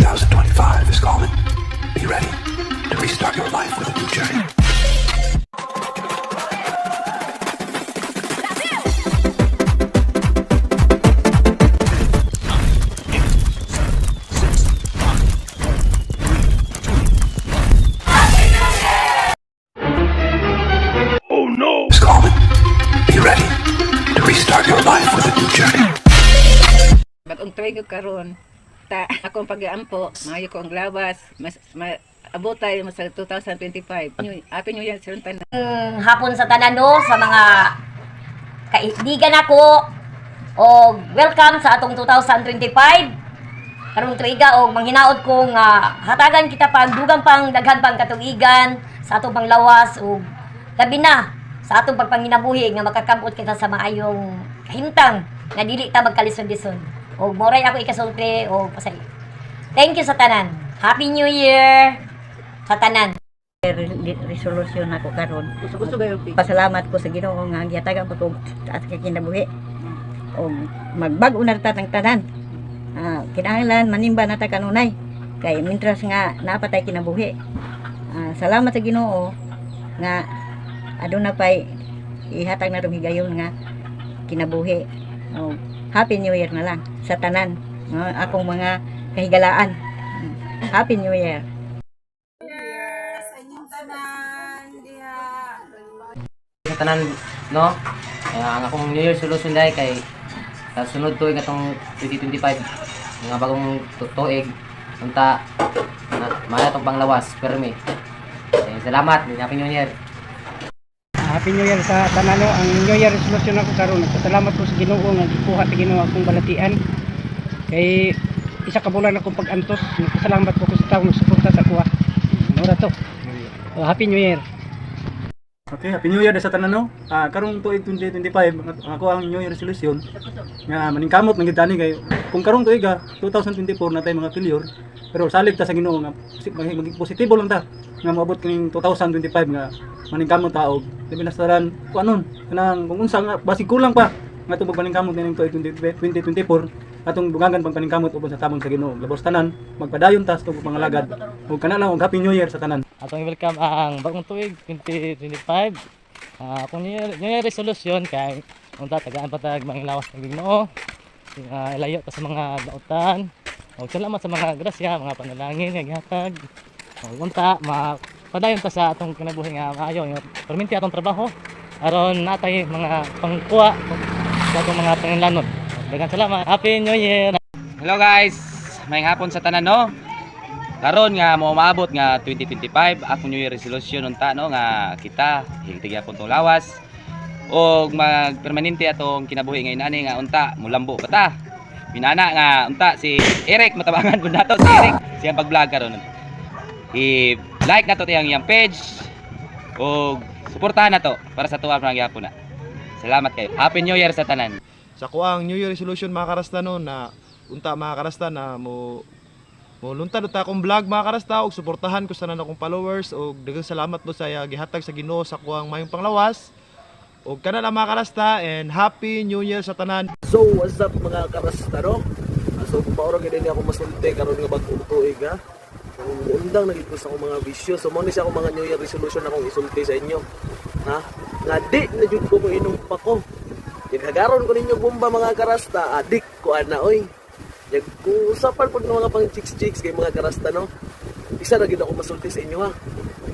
2025 is coming. Be ready to restart your life with a new journey. Oh no! Is coming. Be ready to restart your life with a new journey. Bagong tuig ko karon ta akong pag-aampo maayo ko ang lawas mas abot tayo sa 2025 Happy New Year sa tanan. Hapon sa tanan no, sa mga kaibigan ako o welcome sa atong 2025 karong tuiga og manghinaot ko nga hatagan kita pang dugang pang daghan pang katuigan sa atong panglawas ug labi na sa atong pagpanginabuhi nga makakabot kita sa maayong kahimtang nga dili ta magkalison-lison. O moray ako ikasulti o pasay. Thank you sa tanan. Happy New Year sa tanan. Resolution ako karon. Gusto gayo Pasalamat ko sa Ginoo nga gihatagan pa ko sa ating kinabuhi. O magbag-o na ta tang tanan. Kinahanglan manimba na ta kanunay. Kay mintras nga napatay kinabuhi. Salamat sa Ginoo nga aduna pay ihatag na rum higayon nga kinabuhi. O Happy New Year na lang sa tanan akong mga kahigalaan. Happy New Year. Sa inyong tanan diha. Sa tanan no, ang akong New Year resolution dai kay sa sunod tuig atong 2025 nga bagong tuig unta maya tong panglawas permi. Salamat, Happy New Year. Happy New Year sa tanano. Ang New Year resolution ako karon. Nagpasalamat ko sa Ginoo nga gikuha ta Ginoo akong balatian. Kay isa ka bulan akong pag-antos. Nagpasalamat ko sa taong nagsuporta sa kuha. Ano to? Happy New Year. Okay, Happy New Year sa tanan no. Karong tuig 2025 ako ang New Year resolution nga maningkamot man gid tani kay kung karong tuig 2024 na tay mga failure pero salig ta sa Ginoo nga maging positibo lang ta nga moabot kining 2025 nga maningkamot ta og binastaran kuanon kanang kung unsa nga basig kulang pa nga tong pagpaningkamot ning tuig 2024 atong dugangan pang paningkamot ubos sa tabang sa Ginoo labos tanan magpadayon ta sa pangalagad ug kana lang og Happy New Year sa tanan. Atong welcome ang bagong tuig 2025. Akong New Year resolution kay unta tagaan patag mangilawas ng Ginoo. Ilayo ta sa mga dautan. Og salamat sa mga grasya, mga panalangin nga gihatag. Og unta padayon ta sa atong kinabuhi nga maayo nga perminti atong trabaho aron natay mga pangkuha sa atong mga panginlanon. Daghang salamat. Happy New Year. Hello guys, may hapon sa tanan no. Karon nga mo maabot nga 2025 akong New Year resolution unta no nga kita higtig gyapon tong lawas og magpermanente atong kinabuhi ngayon ani nga unta mulambo pa ta. Minana nga unta si Eric matabangan pud nato si Eric siyang pag-vlog karon. I-like nato tiyang iyang page og suportahan nato para sa tuwa ng gyapon na. Salamat kayo. Happy New Year sa tanan. Sa kuang New Year resolution mga karasta no na unta mga karasta na mo luntad ta akong vlog mga karasta og suportahan ko sa nan akong followers og daghang salamat po sa gihatag sa Ginoo sa kuang mayong panglawas og kana lang mga karasta and Happy New Year sa tanan. So what's up mga karasta no? So mauro gid ni ako masulti karon nga bag-ong tuig ha. Undang nagid ko sa akong mga bisyo. So mo ni sa akong mga New Year resolution akong isulti sa inyo. Ha? Nga di na jud ko inom pa ko. Kagaron ko ninyo bomba mga karasta, adik ko ana oy. Usapan po ng mga pang chicks kay mga karasta no. Isa na gid ako masulti sa inyo ha.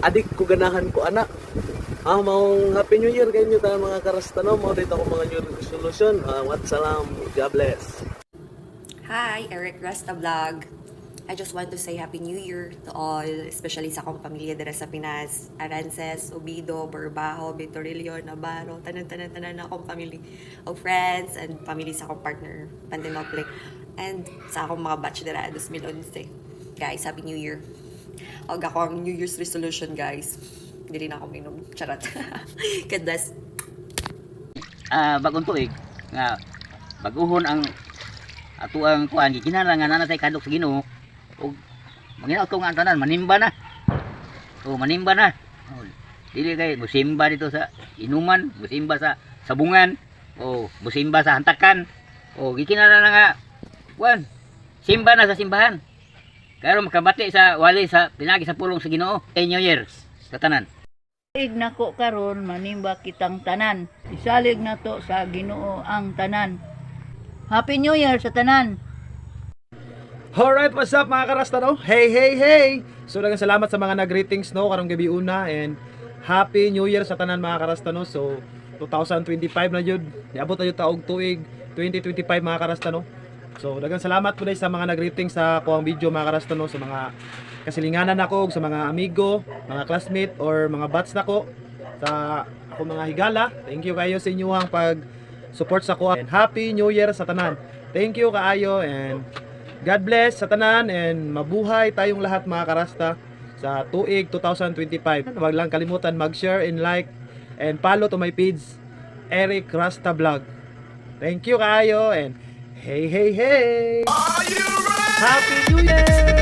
Adik ko ganahan ko ana. Maong Happy New Year kayo ta mga karasta no. Mao dito ako mga New Year resolution. What salam. God bless. Hi, Eric Rasta Vlog. I just want to say Happy New Year to all, especially sa akong pamilya dira sa Pinas. Arances, Ubido, Borbajo, Bitorillo, Navarro, tanan na akong family of friends and family sa akong partner, Pandenople. And sa akong mga batch dira, 2011. Guys, Happy New Year. Og ako ang New Year's resolution, guys. Hindi rin ako minom. Charot. God bless. Bagong tuig nga baguhon ang ato ang kuan gikinahanglan nga nanatay kadok sa Ginoo og manginaot ko nga ang tanan manimba na. Manimba na. Dili kay musimba dito sa inuman, musimba sa sabungan, musimba sa hantakan. Gikinahanglan nga kuan simba na sa simbahan. Karon makabati sa wali sa pinagi sa pulong sa Ginoo. Kay New Year sa tanan. Ig nako karon manimba kitang tanan. Isalig na to sa Ginoo ang tanan. Happy New Year sa tanan. Alright, what's up mga karasta no? Hey, hey, hey! So daghang salamat sa mga nag-greetings no karong gabi una and Happy New Year sa tanan mga karasta no. So 2025 na jud. Niabot na jud taog tuig 2025 mga karasta no. So daghang salamat po sa mga nag-greetings sa kuang video mga karasta no, sa mga kasilinganan nako, sa mga amigo, mga classmate or mga batch nako, sa ako mga higala. Thank you kayo sa inyong pag support sa kuha. And Happy New Year sa tanan. Thank you kaayo and God bless sa tanan and mabuhay tayong lahat mga karasta sa tuig 2025. Huwag lang kalimutan mag-share and like and follow to my page Eric Rasta Vlog. Thank you kaayo and hey, hey, hey! Are you ready? Happy New Year!